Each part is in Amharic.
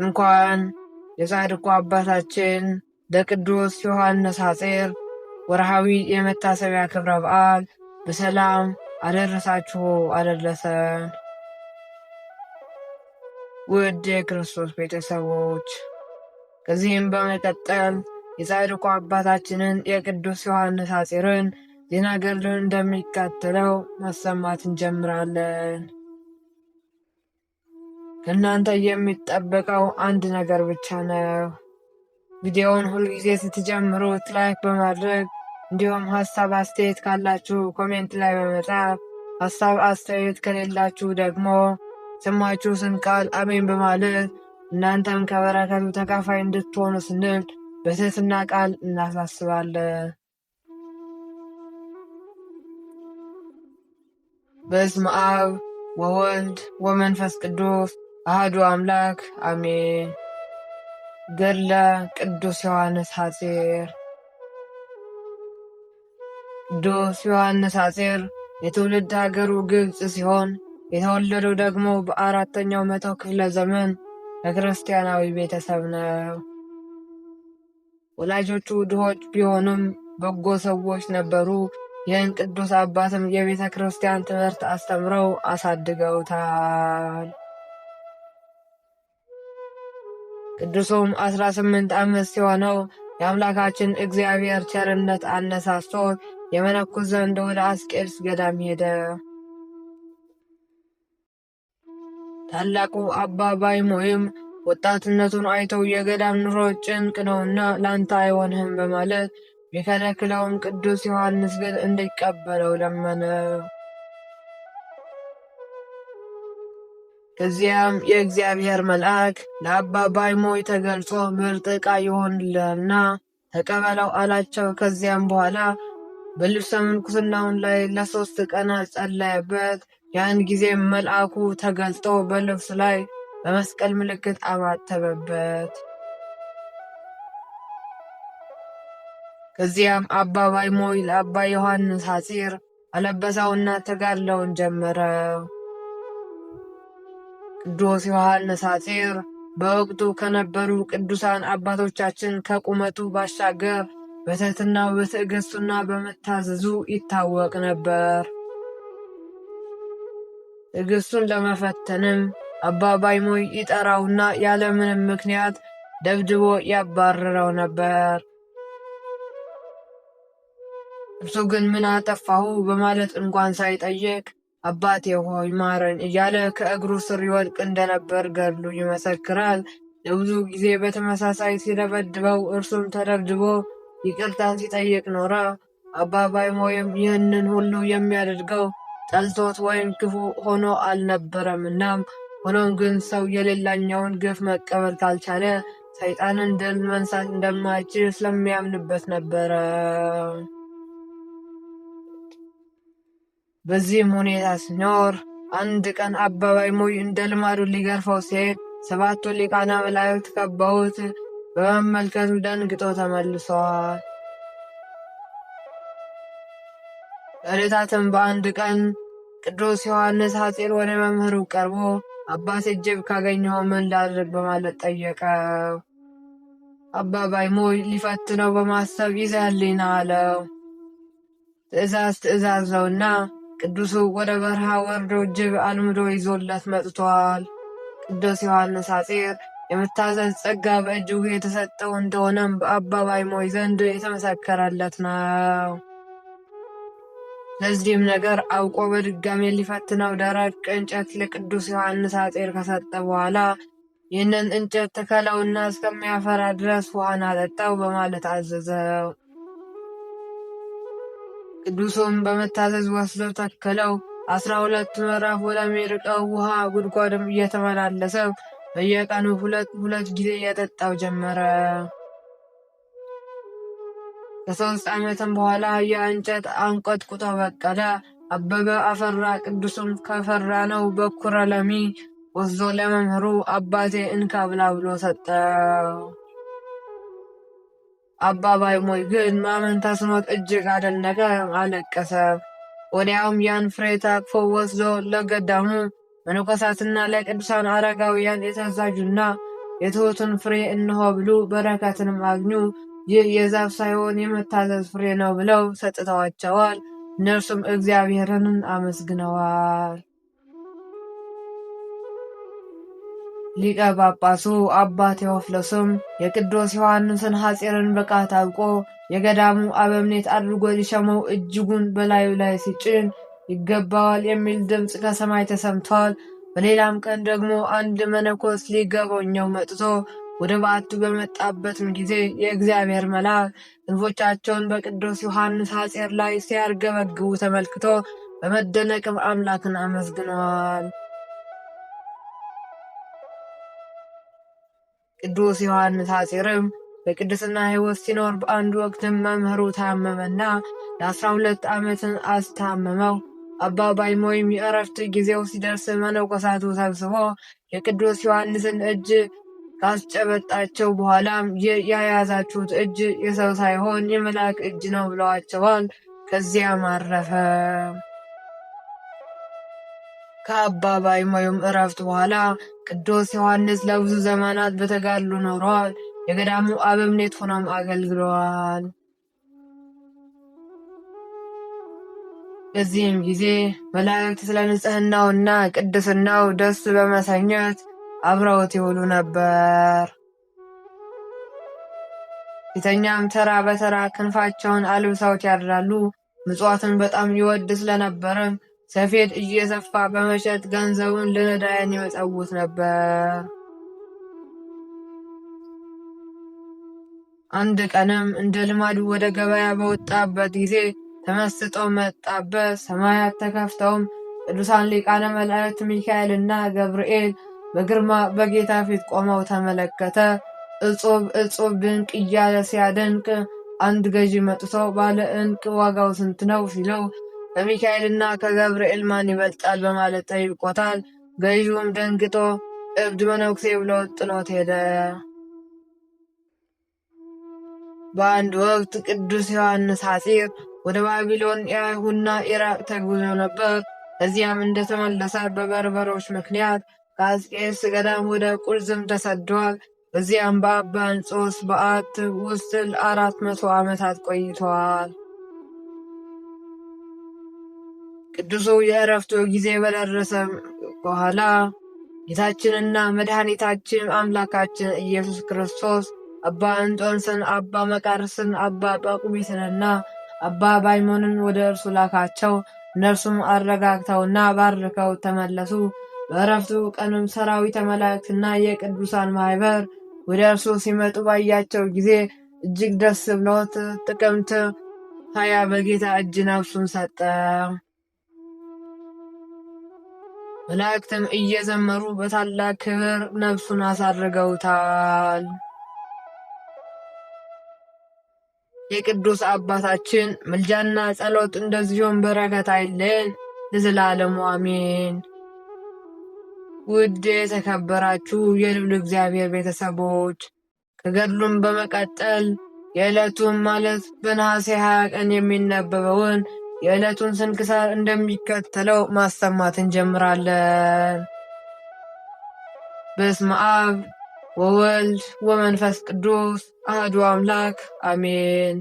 እንኳን የጻድቁ አባታችን ለቅዱስ ዮሐንስ ሐጺር ወርሃዊ የመታሰቢያ ክብረ በዓል በሰላም አደረሳችሁ አደረሰን። ውድ የክርስቶስ ቤተሰቦች፣ ከዚህም በመቀጠል የጻድቁ አባታችንን የቅዱስ ዮሐንስ ሐጺርን ዜና ገድሉን እንደሚከተለው ማሰማት እንጀምራለን። ከእናንተ የሚጠበቀው አንድ ነገር ብቻ ነው። ቪዲዮውን ሁልጊዜ ስትጀምሩት ላይክ በማድረግ እንዲሁም ሀሳብ አስተያየት ካላችሁ ኮሜንት ላይ በመጻፍ ሀሳብ አስተያየት ከሌላችሁ ደግሞ ሰማችሁትን ቃል አሜን በማለት እናንተም ከበረከቱ ተካፋይ እንድትሆኑ ስንል በትህትና ቃል እናሳስባለን። በስመ አብ ወወልድ ወመንፈስ ቅዱስ አሐዱ አምላክ አሜን። ገድለ ቅዱስ ዮሐንስ ሐጺር። ቅዱስ ዮሐንስ ሐጺር የትውልድ ሀገሩ ግብጽ ሲሆን የተወለደው ደግሞ በ4ኛው መቶ ክፍለ ዘመን በክርስቲያናዊ ቤተሰብ ነው። ወላጆቹ ድሆች ቢሆኑም በጎ ሰዎች ነበሩ። ይህን ቅዱስ አባትም የቤተ ክርስቲያን ትምህርት አስተምረው አሳድገውታል። ቅዱሱም 18 ዓመት ሲሆነው የአምላካችን እግዚአብሔር ቸርነት አነሳስቶ የመነኩስ ዘንድ ወደ አስቄጥስ ገዳም ሄደ። ታላቁ አባ ባይሞይም ወጣትነቱን አይተው የገዳም ኑሮ ጭንቅ ነውና ላንተ አይሆንህም በማለት ቢከለክለውም ቅዱስ ዮሐንስ ግን እንዲቀበለው ለመነ። ከዚያም የእግዚአብሔር መልአክ ለአባ ባይሞይ ተገልጾ ምርጥ ዕቃ ይሆንልህና ተቀበለው አላቸው። ከዚያም በኋላ በልብሰ ምንኩስናውን ላይ ለ3 ቀናት ጸለየበት። ያን ጊዜም መልአኩ ተገልጦ በልብስ ላይ በመስቀል ምልክት አማተበበት። ከዚያም አባ ባይሞይ ለአባ ዮሐንስ ሐጺር አለበሰውና ተጋድለውን ጀመረው። ቅዱስ ዮሐንስ ሐጺር በወቅቱ ከነበሩ ቅዱሳን አባቶቻችን ከቁመቱ ባሻገር በትሕትናው በትዕግሥቱና በመታዘዙ ይታወቅ ነበር። ትዕግሥቱን ለመፈተንም አባ ባይሞይ ይጠራውና ያለምንም ምክንያት ደብድቦ ያባረረው ነበር። እርሱ ግን ምን አጠፋሁ በማለት እንኳን ሳይጠይቅ አባቴ ሆይ ማረኝ እያለ ከእግሩ ስር ይወድቅ እንደነበር ገድሉ ይመሰክራል። ለብዙ ጊዜ በተመሳሳይ ሲደበድበው እርሱም ተደብድቦ ይቅርታን ሲጠይቅ ኖረ። አባ ባይሞይም ይህንን ሁሉ የሚያደርገው ጠልቶት ወይም ክፉ ሆኖ አልነበረምና፣ ሆኖም ግን ሰው የሌላኛውን ግፍ መቀበል ካልቻለ ሰይጣንን ድል መንሳት እንደማይችል ስለሚያምንበት ነበረ። በዚህም ሁኔታ ሲኖር አንድ ቀን አባ ባይሞይ እንደ ልማዱ ሊገርፈው ሲሄድ 7ቱ ሊቃነ መላእክት ከበውት በመመልከቱ ደንግጦ ተመልሰዋል። ከዕለታትም በአንድ ቀን ቅዱስ ዮሐንስ ሐጺር ወደ መምህሩ ቀርቦ አባቴ ጅብ ካገኘው ምን ላድርግ በማለት ጠየቀው። አባ ባይሞይ ሊፈትነው በማሰብ ይዘህልኝ ና አለው። ትእዛዝ ነውና ቅዱሱ ወደ በረሃ ወርዶ ጅብ አልምዶ ይዞለት መጥቷል። ቅዱስ ዮሐንስ ሐጺር የመታዘዝ ጸጋ በእጅጉ የተሰጠው እንደሆነም በአባ ባይሞይ ዘንድ የተመሰከረለት ነው። ለዚህም ነገር አውቆ በድጋሜ ሊፈትነው ደረቅ እንጨት ለቅዱስ ዮሐንስ ሐጺር ከሰጠ በኋላ ይህንን እንጨት ተከለውና እስከሚያፈራ ድረስ ውሃን አጠጣው በማለት አዘዘው። ቅዱሱም በመታዘዝ ወስዶ ተከለው። 12 ምዕራፍ ወደሚርቀው ውሃ ጉድጓድም እየተመላለሰ በየቀኑ ሁለት ጊዜ እየጠጣው ጀመረ። ከ3 ዓመትም በኋላ የእንጨት አንቆጥቁጦ በቀለ፣ አበበ፣ አፈራ። ቅዱሱም ከፈራነው በኩረ ለሚ ወስዶ ለመምህሩ አባቴ እንካ ብላ ብሎ ሰጠው። አባ ባይሞይ ግን ማመን ተስኖት እጅግ አደነቀ፣ አለቀሰ። ወዲያውም ያን ፍሬ ታቅፎ ወስዶ ለገዳሙ መነኮሳትና ለቅዱሳን አረጋውያን የታዛዡና የትሑትን ፍሬ እንሆ ብሉ፣ በረከትንም አግኙ፣ ይህ የዛፍ ሳይሆን የመታዘዝ ፍሬ ነው ብለው ሰጥተዋቸዋል። እነርሱም እግዚአብሔርን አመስግነዋል። ሊቀ ጳጳሱ አባ ቴዎፍሎስም የቅዱስ ዮሐንስን ሐፂርን ብቃት አውቆ የገዳሙ አበምኔት አድርጎ ሊሸመው እጅጉን በላዩ ላይ ሲጭን ይገባዋል የሚል ድምፅ ከሰማይ ተሰምቷል። በሌላም ቀን ደግሞ አንድ መነኮስ ሊጎበኘው መጥቶ ወደ በዓቱ በመጣበትም ጊዜ የእግዚአብሔር መልአክ ክንፎቻቸውን በቅዱስ ዮሐንስ ሐፂር ላይ ሲያርገበግቡ ተመልክቶ በመደነቅም አምላክን አመስግነዋል። ቅዱስ ዮሐንስ ሐፂርም በቅድስና ሕይወት ሲኖር በአንድ ወቅትም መምህሩ ታመመና ለ12 ዓመትን አስታመመው። አባ ባይሞይም የእረፍት ጊዜው ሲደርስ መነኮሳቱ ሰብስቦ የቅዱስ ዮሐንስን እጅ ካስጨበጣቸው በኋላም የያዛችሁት እጅ የሰው ሳይሆን የመልአክ እጅ ነው ብለዋቸዋል። ከዚያም አረፈ። ከአባ ባይሞይም እረፍት በኋላ ቅዱስ ዮሐንስ ለብዙ ዘመናት በተጋድሎ ኖሯል። የገዳሙ አበምኔት ሆኖም አገልግለዋል። በዚህም ጊዜ መላእክት ስለ ንጽሕናውና ቅድስናው ደስ በመሰኘት አብረውት ይውሉ ነበር። ፊተኛም ተራ በተራ ክንፋቸውን አልብሰውት ያድራሉ። ምጽዋትን በጣም ይወድ ስለነበረም ሰፌድ እየሰፋ በመሸጥ ገንዘቡን ለነዳያን ይመጸውት ነበር። አንድ ቀንም እንደ ልማዱ ወደ ገበያ በወጣበት ጊዜ ተመስጦ መጣበት። ሰማያት ተከፍተውም ቅዱሳን ሊቃነ መላእክት ሚካኤልና ገብርኤል በግርማ በጌታ ፊት ቆመው ተመለከተ። እጹብ እጹብ ድንቅ እያለ ሲያደንቅ አንድ ገዢ መጥቶ ባለ ዕንቅ ዋጋው ስንት ነው ሲለው ከሚካኤልና ከገብርኤል ማን ይበልጣል በማለት ጠይቆታል። ገዢውም ደንግጦ እብድ መነኩሴ ብሎ ጥሎት ሄደ። በአንድ ወቅት ቅዱስ ዮሐንስ ሐፂር ወደ ባቢሎን የአይሁድና ኢራቅ ተጉዞ ነበር። ከዚያም እንደተመለሰ በበርበሮች ምክንያት ከአስቄጥስ ገዳም ወደ ቁልዝም ተሰዷል። በዚያም በአባ እንጦንስ በዓት ውስጥ ለ400 ዓመታት ቆይቷል። ቅዱሱ የእረፍቱ ጊዜ በደረሰ በኋላ ጌታችንና መድኃኒታችን አምላካችን ኢየሱስ ክርስቶስ አባ እንጦንስን፣ አባ መቃርስን፣ አባ ጳቁሚስንና አባ ባይሞንን ወደ እርሱ ላካቸው። እነርሱም አረጋግተውና ባርከው ተመለሱ። በእረፍቱ ቀንም ሰራዊተ መላእክትና የቅዱሳን ማኅበር ወደ እርሱ ሲመጡ ባያቸው ጊዜ እጅግ ደስ ብሎት ጥቅምት 20 በጌታ እጅ ነፍሱን ሰጠ። መላእክትም እየዘመሩ በታላቅ ክብር ነፍሱን አሳርገውታል። የቅዱስ አባታችን ምልጃና ጸሎት እንደዚሁም በረከት አይለየን ለዘላለሙ አሜን። ውድ የተከበራችሁ የልዑል እግዚአብሔር ቤተሰቦች ከገድሉም በመቀጠል የዕለቱን ማለት በነሐሴ 20 ቀን የሚነበበውን የዕለቱን ስንክሳር እንደሚከተለው ማሰማት እንጀምራለን። በስመ አብ ወወልድ ወመንፈስ ቅዱስ አሐዱ አምላክ አሜን።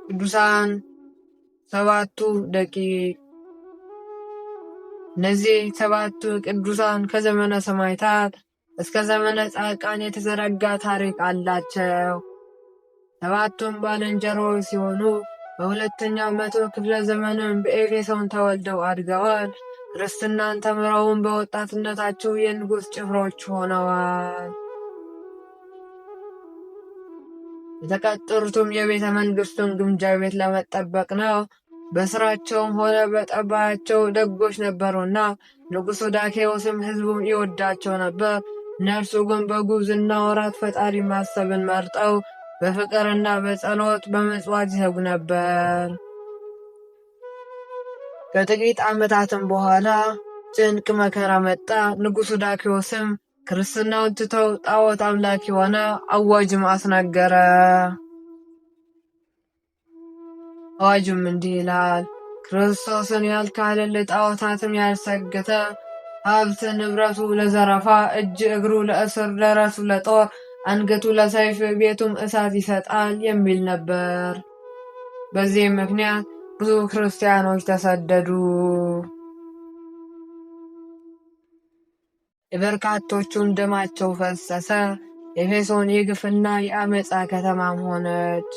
ቅዱሳን ሰባቱ ደቂቅ። እነዚህ ሰባቱ ቅዱሳን ከዘመነ ሰማዕታት እስከ ዘመነ ጻድቃን የተዘረጋ ታሪክ አላቸው። ሰባቱም ባልንጀሮች ሲሆኑ በሁለተኛው መቶ ክፍለ ዘመንም በኤፌሶን ተወልደው አድገዋል። ክርስትናን ተምረውም በወጣትነታቸው የንጉሥ ጭፍሮች ሆነዋል። የተቀጠሩትም የቤተ መንግሥቱን ግምጃ ቤት ለመጠበቅ ነው። በስራቸውም ሆነ በጠባያቸው ደጎች ነበሩና ንጉሡ ዳኬዎስም ሕዝቡም ይወዳቸው ነበር። እነርሱ ግን በጉብዝና ወራት ፈጣሪ ማሰብን መርጠው በፍቅርና በጸሎት በመጽዋት ይተጉ ነበር። ከጥቂት ዓመታትም በኋላ ጭንቅ መከራ መጣ። ንጉሡ ዳኬዎስም ክርስትናውን ትተው ጣዖት አምላክ የሆነ አዋጅም አስነገረ። አዋጁም እንዲህ ይላል። ክርስቶስን ያልካደ ለጣዖታትም ያልሰገደ ሀብት ንብረቱ ለዘረፋ፣ እጅ እግሩ ለእስር፣ ደረቱ ለጦር፣ አንገቱ ለሰይፍ፣ ቤቱም እሳት ይሰጣል የሚል ነበር። በዚህም ምክንያት ብዙ ክርስቲያኖች ተሰደዱ። የበርካቶቹም ደማቸው ፈሰሰ። ኤፌሶን የግፍና የአመፃ ከተማም ሆነች።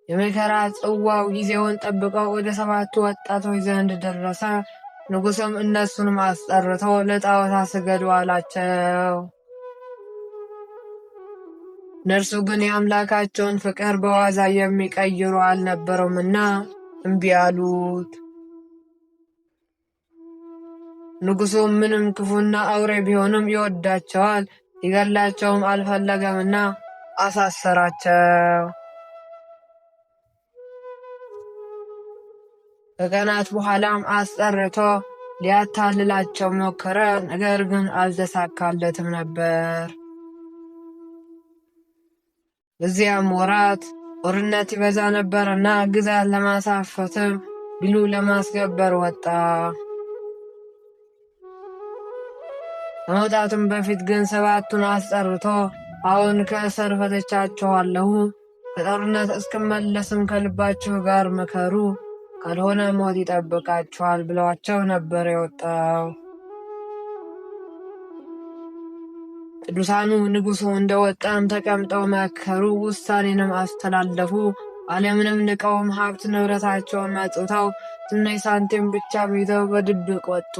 የመከራ ጽዋው ጊዜውን ጠብቀው ወደ 7ቱ ወጣቶች ዘንድ ደረሰ። ንጉሥም እነሱንም አስጠርቶ ለጣዖታት ስገዱ አላቸው። እነርሱ ግን የአምላካቸውን ፍቅር በዋዛ የሚቀይሩ አልነበሩምና እምቢ አሉት። ንጉሡም ምንም ክፉና አውሬ ቢሆንም ይወዳቸዋል፣ ሊገድላቸውም አልፈለገምና አሳሰራቸው። ከቀናት በኋላም አስጠርቶ ሊያታልላቸው ሞከረ፣ ነገር ግን አልተሳካለትም ነበር። በዚያም ወራት ጦርነት ይበዛ ነበርና ግዛት ለማሳፈትም ቢሉ ለማስገበር ወጣ። ከመውጣቱም በፊት ግን 7ቱን አስጠርቶ አሁን ከእስር ፈትቻችኋለሁ፣ ከጦርነት እስክመለስም ከልባችሁ ጋር ምከሩ፣ ካልሆነ ሞት ይጠብቃችኋል ብለዋቸው ነበር የወጣው። ቅዱሳኑ ንጉሡ እንደወጣም ተቀምጠው መከሩ፣ ውሳኔንም አስተላለፉ። ዓለምንም ንቀውም ሀብት ንብረታቸውን መጽውተው ትንሽ ሳንቲም ብቻ ይዘው በድብቅ ወጡ።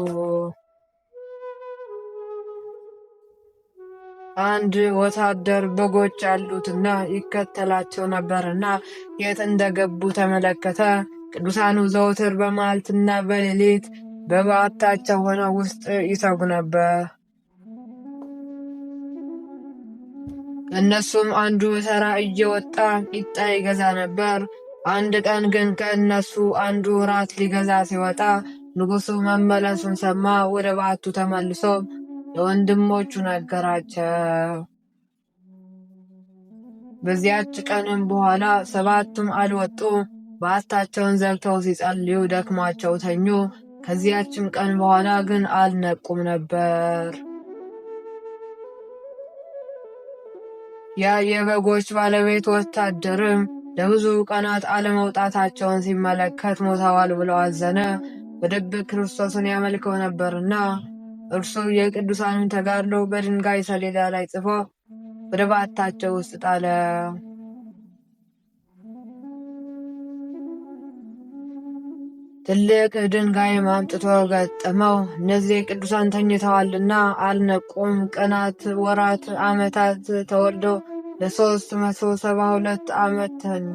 አንድ ወታደር በጎች ያሉትና ይከተላቸው ነበርና የት እንደገቡ ተመለከተ። ቅዱሳኑ ዘወትር በመዓልትና በሌሊት በበዓታቸው ሆነው ውስጥ ይተጉ ነበር። ከእነሱም አንዱ ተራ እየወጣ ቂጣ ይገዛ ነበር። አንድ ቀን ግን ከእነሱ አንዱ ራት ሊገዛ ሲወጣ ንጉሡ መመለሱን ሰማ። ወደ በዓቱ ተመልሶ ለወንድሞቹ ነገራቸው። በዚያች ቀንም በኋላ 7ቱም አልወጡም። በዓታቸውን ዘግተው ሲጸልዩ ደክሟቸው ተኙ። ከዚያችም ቀን በኋላ ግን አልነቁም ነበር። ያ የበጎች ባለቤት ወታደርም ለብዙ ቀናት አለመውጣታቸውን ሲመለከት ሞተዋል ብሎ አዘነ። በድብቅ ክርስቶስን ያመልከው ነበርና እርሱ የቅዱሳኑን ተጋድሎ በድንጋይ ሰሌዳ ላይ ጽፎ ወደ በዓታቸው ውስጥ ጣለ። ትልቅ ድንጋይም አምጥቶ ገጠመው። እነዚህ ቅዱሳን ተኝተዋልና አልነቁም። ቀናት፣ ወራት፣ ዓመታት ተወልደው ለ372 ዓመት ተኙ።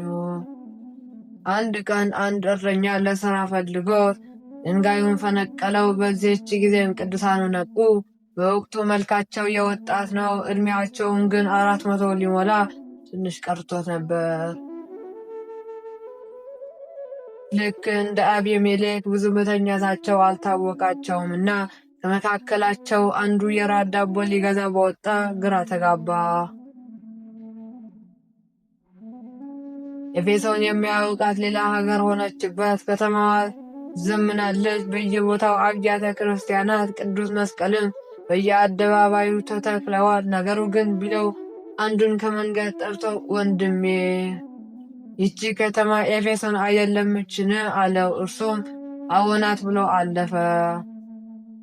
አንድ ቀን አንድ እረኛ ለሥራ ፈልጎ ድንጋዩን ፈነቀለው። በዚህች ጊዜም ቅዱሳኑ ነቁ። በወቅቱ መልካቸው የወጣት ነው። ዕድሜያቸውን ግን 400 ሊሞላ ትንሽ ቀርቶት ነበር። ልክ እንደ አቤሜሌክ ብዙ መተኛታቸው አልታወቃቸውምና ከመካከላቸው አንዱ የራት ዳቦ ሊገዛ በወጣ ግራ ተጋባ። ኤፌሶን የሚያውቃት ሌላ ሀገር ሆነችበት። ከተማዋ ዘምናለች። በየቦታው አብያተ ክርስቲያናት፣ ቅዱስ መስቀልም በየአደባባዩ ተተክለዋል። ነገሩ ግን ቢለው አንዱን ከመንገድ ጠርቶ ወንድሜ ይቺ ከተማ ኤፌሶን አይደለምችን? አለው። እርሱም አዎናት ብሎ አለፈ።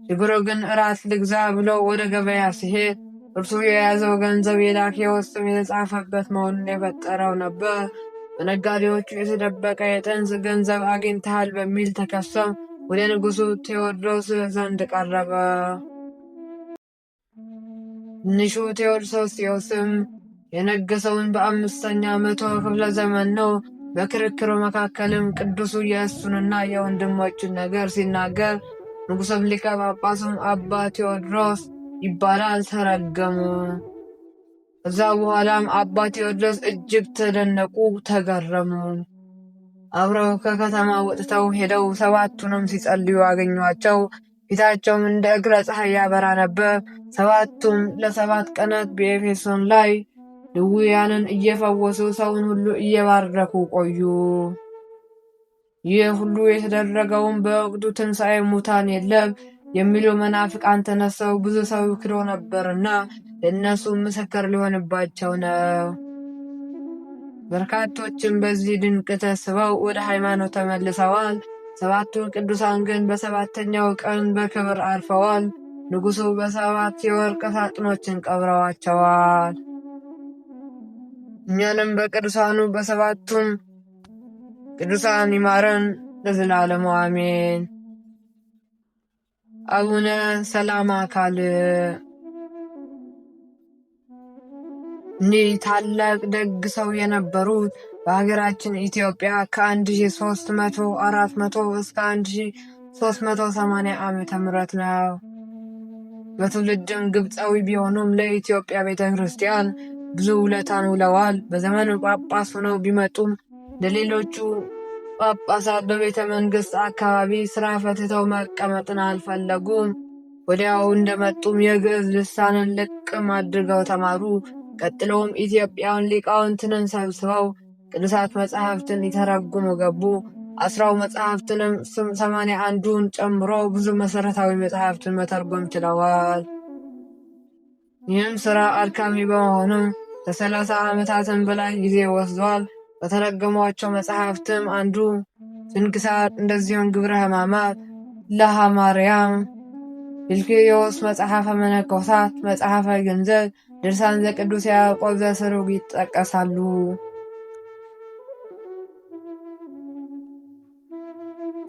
ችግሩ ግን እራት ልግዛ ብሎ ወደ ገበያ ሲሄድ እርሱ የያዘው ገንዘብ የላኪዎስ ስም የተጻፈበት መሆኑን የፈጠረው ነበር። በነጋዴዎቹ የተደበቀ የጥንዝ ገንዘብ አግኝተሃል በሚል ተከሰው ወደ ንጉሡ ቴዎድሮስ ዘንድ ቀረበ። ትንሹ ቴዎዶስዮስም የነገሰውን በ5ኛ መቶ ክፍለ ዘመን ነው። በክርክሩ መካከልም ቅዱሱ የእሱንና የወንድሞቹን ነገር ሲናገር ንጉሡም ሊቀ ጳጳሱም አባ ቴዎድሮስ ይባላል ተረገሙ። ከዛ በኋላም አባ ቴዎድሮስ እጅግ ተደነቁ፣ ተገረሙ። አብረው ከከተማ ወጥተው ሄደው 7ቱንም ሲጸልዩ አገኟቸው። ፊታቸውም እንደ እግረ ፀሐይ ያበራ ነበር። 7ቱም ለ7 ቀናት በኤፌሶን ላይ ድውያንን እየፈወሱ ሰውን ሁሉ እየባረኩ ቆዩ። ይህ ሁሉ የተደረገውን በወቅቱ ትንሣኤ ሙታን የለም የሚሉ መናፍቃን ተነስተው ብዙ ሰው ክዶ ነበርና ለእነሱ ምስክር ሊሆንባቸው ነው። በርካቶችም በዚህ ድንቅ ተስበው ወደ ሃይማኖት ተመልሰዋል። 7ቱ ቅዱሳን ግን በሰባተኛው ቀን በክብር አርፈዋል። ንጉሡ በ7 የወርቅ ሳጥኖችን ቀብረዋቸዋል። እኛንም በቅዱሳኑ በ7ቱም ቅዱሳን ይማረን ለዘላለሙ አሜን። አቡነ ሰላማ ካልዕ እኒህ ታላቅ ደግ ሰው የነበሩት በሀገራችን ኢትዮጵያ ከ1300 400 እስከ 1380 ዓመተ ምህረት ነው። በትውልድም ግብፃዊ ቢሆኑም ለኢትዮጵያ ቤተ ክርስቲያን ብዙ ውለታን ውለዋል። በዘመኑ ጳጳስ ሆነው ቢመጡም ለሌሎቹ ጳጳሳት በቤተ መንግሥት አካባቢ ሥራ ፈትተው መቀመጥን አልፈለጉም። ወዲያው እንደመጡም የግዕዝ ልሳንን ልቅም አድርገው ተማሩ። ቀጥለውም ኢትዮጵያን ሊቃውንትንን ሰብስበው ቅዱሳት መጻሕፍትን ይተረጉሙ ገቡ። 10 መጻሕፍትንም 81ዱን ጨምሮ ብዙ መሠረታዊ መጻሕፍትን መተርጎም ችለዋል። ይህም ሥራ አድካሚ በመሆኑም ከ30 ዓመታትን በላይ ጊዜ ወስዷል። በተረጎሟቸው መጻሕፍትም አንዱ ስንክሳር፣ እንደዚሁም ግብረ ሕማማት፣ ለሃ ማርያም፣ ፊልክዮስ፣ መጽሐፈ መነኮሳት፣ መጽሐፈ ገንዘብ፣ ድርሳን ዘቅዱስ ያዕቆብ ዘስሩግ ይጠቀሳሉ።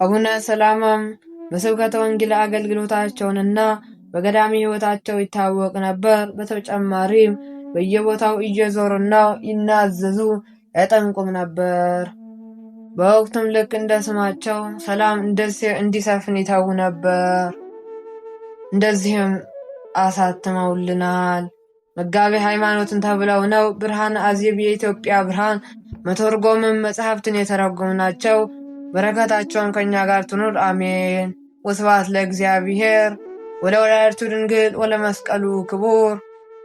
አቡነ ሰላማም በስብከተ ወንጌል አገልግሎታቸውንና በገዳሚ ሕይወታቸው ይታወቅ ነበር። በተጨማሪም በየቦታው እየዞሩና ይናዘዙ ያጠምቁም ነበር። በወቅቱም ልክ እንደ ስማቸው ሰላም እንዲሰፍን ይተዉ ነበር። እንደዚህም አሳትመውልናል። መጋቤ ሃይማኖትን ተብለው ነው። ብርሃነ አዜብ የኢትዮጵያ ብርሃን፣ መተርጎምም መጽሐፍትን የተረጎሙ ናቸው። በረከታቸውን ከእኛ ጋር ትኑር አሜን። ወስብሐት ለእግዚአብሔር ወለወላዲቱ ድንግል ወለመስቀሉ ክቡር።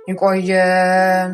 ይቆየን።